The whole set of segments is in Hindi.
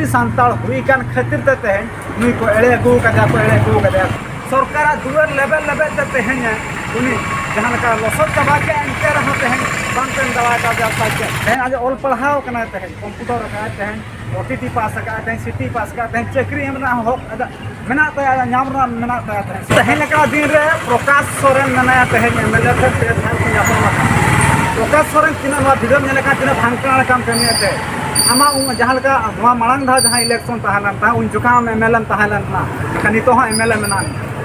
आदिवासी सांताल हुई कान खातिर ते तेहन नुई को एड़े अगू कदा सरकार दुआर लेवल ते तेहन उनी जहां लका लसत चाबा के एंते रह तेहन बांतेन दवा का जा साके तेहन आज ऑल पढ़ाओ कना तेहन कंप्यूटर का तेहन ओटीटी पास का तेहन सिटी पास का तेहन चक्री हमना हो मेना तया नामरा मेना तया तेहन लका दिन रे प्रकाश सोरेन मेना तेहन एमएलए थे तेहन यापन प्रकाश सोरेन तिना वा भिडियो नेले का तिना भांगकड़ा काम करने ते आमा जहां लका वा मांग धा जहां इलेक्शन तहालन ता उन जुका एमएलए तहालन ना कनी तो एमएलए मेना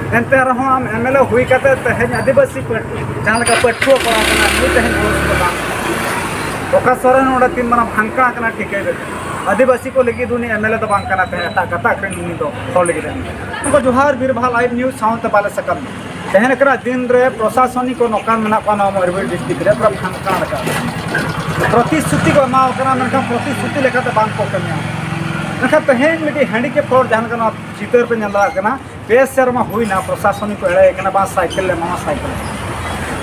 एंते रहो हम एमएलए हुई कते तेहन आदिवासी जहां लका पठुआ पड़ा कना नी तेहन प्रकाश सोरेन ओडा तीन मना भांगकड़ा कना ठीके आदिवासी को लगी दुनी एमएलए तो बांग कना तेहन ता कता कनी दो तो लगी उनको जोहार बीरभा लाइव न्यूज साउंड बाले सकम तेहन करा दिन रे प्रशासनिक को नौकान मेना पाना मयूरभंज डिस्ट्रिक्ट रे पूरा भांगकड़ा का प्रतिश्रुति को मा करा मेनका प्रतिश्रुति लेखाते बांग को कन्या नखा तेहन मिटी हैंडीकेप हर जहां कना चितर पे नला कना पेस शर्मा हुईना प्रशासनिक को एड़े कना बा साइकिल ले मामा साइकिल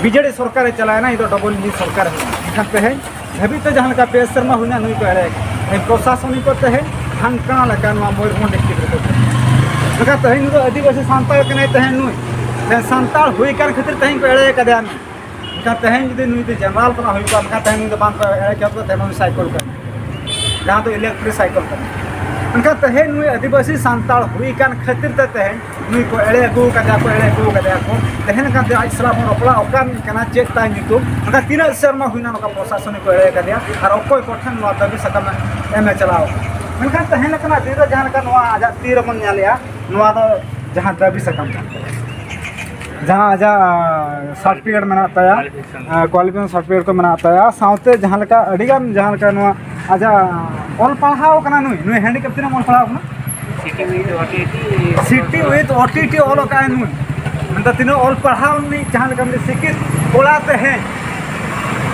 बीजेडी सरकार चलाए ना इधर डबल इंजिन सरकार है नखा तेहन धबी तो जहां का पेस शर्मा हुईना नुई को एड़े प्रशासनिक को तेहन भांगकड़ा लेका मयूरभंज डिस्ट्रिक्ट रे नखा तेहन तो आदिवासी सांताल कना तेहन नुई सांताल हुई कान खातिर तेहन को एड़े कदा नखा तेहन जदि नुई जनरल तना हुई को नखा तेहन तो बांग को एड़े केतो तेहन साइकिल का जहां तो इलेक्ट्रिक साइकिल का उनका तेहन नुई आदिवासी सांताल हुई कान खातिर ते तेहन नुई को एड़े अगू कदा को तेहन का आज सला रोपड़ा ओकान कना चेक ता नितु उनका तीना शर्मा हुईना नका प्रशासनिक को एड़े कदा और अकोय कोठन नो दाबी सकम एम चलाओ उनका तेहन कना दिन जहां का नो आजा तीर मन नालिया नो दो जहां दाबी सकम जहां आजा सर्टिफिकेट मेना ताया क्वालिफिकेशन सर्टिफिकेट को मेना ताया साउते जहां लका अडिगान जहां लका नो आजा ऑल पढ़ाओ कना नुई हैंडीकेप तिना ऑल पढ़ाओ कना सिटी विथ ओटीटी ऑल का नुई अंत तिना ऑल पढ़ाओ नी जहां लका में सिकित कोलाते हैं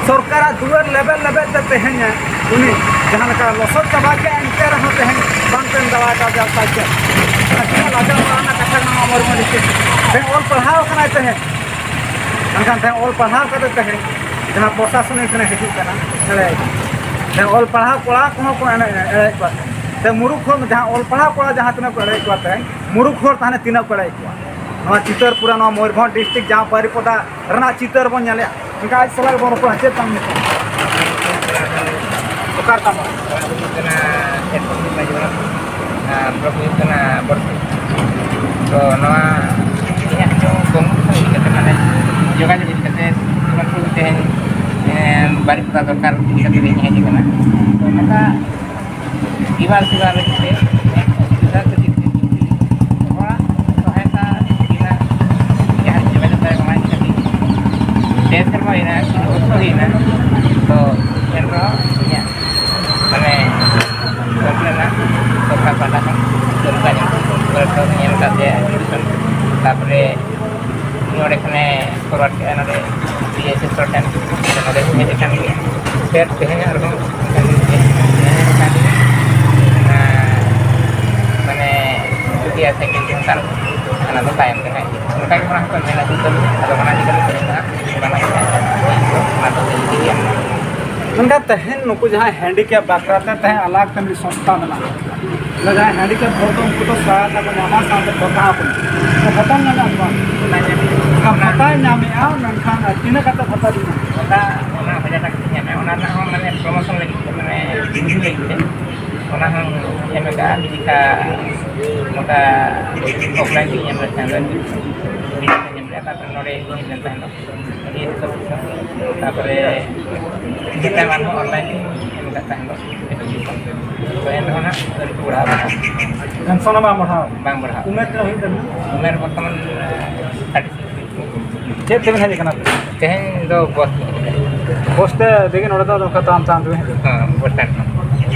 सरकार दुआर लेवल ते तेहन उनी जहां लका लसत चाबा के एंते रह तेहन बांतेन दवा का जा साके अच्छा लाजा माना कथा ना मयूरभंज डिस्ट्रिक्ट ऑल पढ़ाओ कना तेहन अनकान ते ऑल पढ़ाओ कते तेहन जहां प्रशासनिक कने हिजु कना एड़े ऑल पढ़ाओ कोड़ा को एड़े को ते मुरुख जहां ऑल पढ़ाओ कोड़ा जहां तना को एड़े को ते मुरुख होर ताने तिना को एड़े को नवा चितर पूरा नवा मयूरभंज डिस्ट्रिक्ट जहां बारिपदा रना चितर बन नाले उनका आज सलाह बन को चेक काम ओकार काम कना एरपन माजुना प्रभु कना बरसी तो नवा इहा जो कम कते माने जोगा जि कते मन को तेहन बारिपदा सरकार कते रे हेज कना तो नका दीवार सिवार से सुविधा के दिखते थोड़ा सहायता दिना यहां जगह पे कमाई करती देश में इना उसको ही ना तो एनरो या माने सरकार सरकार पाला सरकार तो नियम काते तापरे नोडे खने फॉरवर्ड के नोडे बीएसएस टोटन नोडे हेज kan सेट तेहन आरो माने dia saking pintar karena itu tayang kan mereka pernah pemain itu atau mana juga mana atau jadi yang उनका तेहन नुकु जहां हैंडीकेप बाकराते तेहन अलग तमरी संस्था बना ल जहां हैंडीकेप हो तो उनको तो सहायता को नामा साथ पता अपन तो पता ना हम पता नाम आ नखान तीन कता पता दी पता ona भजा तक है ona ना हम माने प्रमोशन लगी माने बिजली लगी ona हम yang mereka jika maka offline di yang mereka yang mereka nore ini dan lain ini itu tapre kita manu online yang mereka tanggo itu तो yang mana dari kurang dan sono bang berhak umur kena hutan umur berteman चेक तेन है कना तेहन दो पोस्टे देखिन ओडा तो खतम चांद में हां पोस्टर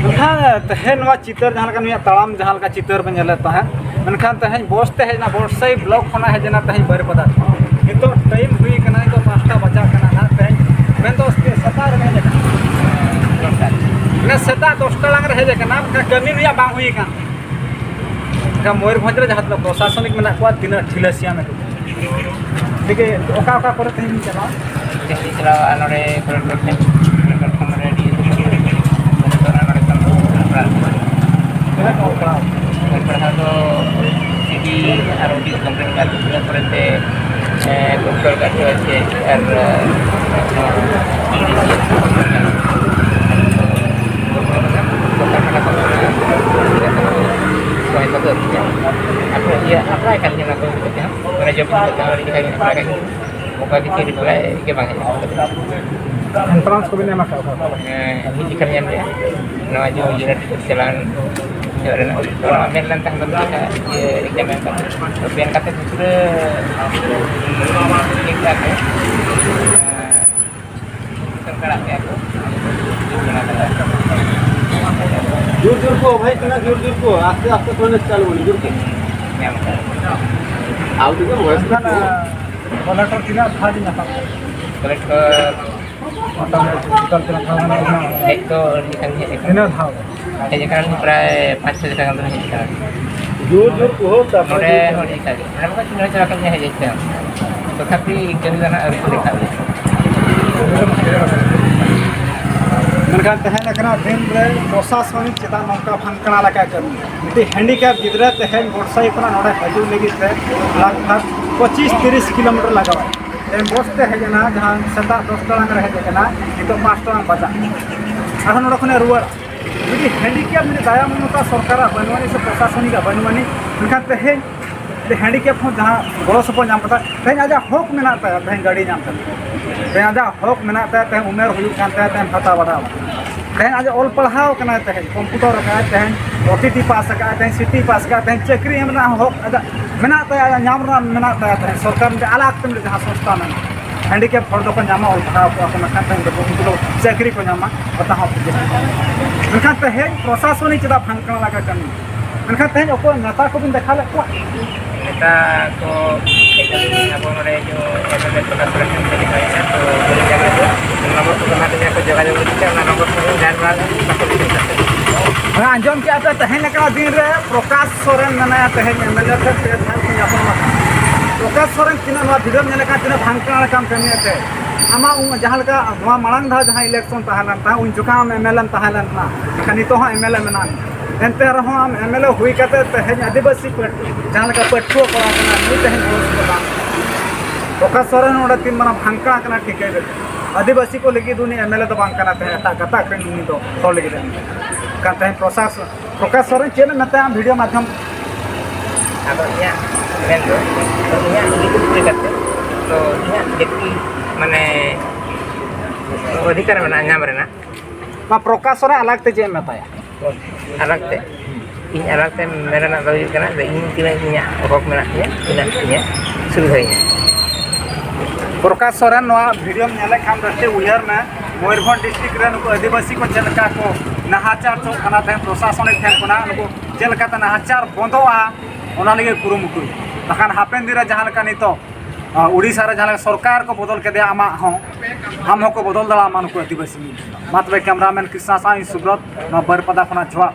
मनखान तेहन वा चितर जहां का नुया तड़ाम जहां का चितर पे नेले तहे मनखान तेहन बोस्ते है ना बोरसई ब्लॉक होना है जना तेहन बारिपदा नितो टाइम हुई कना तो 5टा बजा कना ना तेहन मैं तो उसके सतार में ने सेता 10टा लांग रहे कना कमी रिया बांग हुई का मयूरभंज रे जहां प्रशासनिक में को दिन ठिलसिया में देखिए ओका करे तेहन चला नोडे pernah do CD atau di komplain kan sudah berarti kontrol kan sih aku ya apply kan yang aku ya mana job kalau di kayak apply kan muka kita di mulai gimana entrance ko bin emak ka ini ikannya dia nama jo unit jalan jalan orang ambil lantang kita exam kan tapi yang kata sudah kita kan terkerak ya aku जोर को भाई तना जोर को आस्ते आस्ते थोड़े चालू होने जोर के yang आउ तो वॉइस का ना कलेक्टर किना फाड़ी ना kalau ke ऑटोमेटिक tina थाना itu ikannya ina था kayaknya kan pray 5 kan tuh ikan जोर को होता udah ikan kenapa cuma carakannya aja ikan tetapi ikan sana harus dikali मनखान तहन एकरा दिन रे प्रशासनिक चेता नौका फंकना लगा करू इति हैंडीकैप गिदरा तहन गोरसाई कोना नोडे हजू लगी से लगभग 25-30 किलोमीटर लगावा एम बसते है जना जहां सता 10 टांग रहे जना इतो 5 टांग बजा आखन नोडे खने रुवर इति हैंडीकैप ने दाया ममता सरकार बनवानी से प्रशासनिक बनवानी मनखान तहन ले हैंडीकैप हो जहां गड़ो सपो नाम पता तहन आजा हक मेना तहन गाड़ी नाम तहन आजा हक मेना तहन उमेर हुई कान तहन हता बड़ा तहन आज ऑल पढ़ाओ कना तहन कंप्यूटर का तहन ओटीटी पास का तहन सिटी पास का तहन चक्री हमना हो मेना तहन नामरा मेना तहन सरकार में अलग तम जहां संस्था में हैंडीकैप हर दो को नामा ऑल पढ़ाओ को अपन खान तहन उनको चक्री को नामा पता हो मनखान तहन प्रशासनिक चदा फंकना लगा कनी मनखान तहन ओको नेता को बिन देखा ले को kita ko apa mereka jo ada peraturan yang dikaya to berjalan itu nomor kebenarannya ko jaga jaga kita nomor dan हाँ अंजम के आता तहन एकरा दिन रे प्रकाश सोरेन मना तहन एमएलए थे थान को अपन प्रकाश सोरेन किना वा भिडियो नेले का तिना भांगकना काम करने थे आमा उ जहां लगा वा मांग धा जहां इलेक्शन तहलन ता उन जुका एमएलए तहलन ना खनी तो हां एमएलए मना एनते रहो हम एमएलए हुई कते तहन आदिवासी पट जहां लगा पटको करा कना नि तहन बोला प्रकाश सोरेन ओडा तीन मना भांगकना कना ठीक है आदिवासी को लगी दुनी एमएलए तो बांगकना ते गता कनी तो तो लगी कहते हैं प्रकाश सोरेन चेन में वीडियो माध्यम apa ya men do ya itu dikate to ya jadi mane अधिकार में nyam rena मा प्रकाश सोरेन अलग ते चेन में anak te ini anak te mera nak tahu kana ini kira inya hok mena inya suruh hai प्रकाश सोरेन नवा वीडियो में नेले खान रस्ते उयहर में मयूरभंज डिस्ट्रिक्ट रे नुको आदिवासी को चलका को नहाचार चो खाना थे प्रशासनिक थे कोना नुको चलका त नहाचार बंदोआ ओना लगे कुरुमुटु तखन हापेन दिरा जहां लका नितो उड़ीसा रे जहां सरकार को बदल के दे आमा हो हम को बदल दला मान को आदिवासी मात्र कैमरामैन कृष्णा साई सुब्रत न बरपदा खना झवा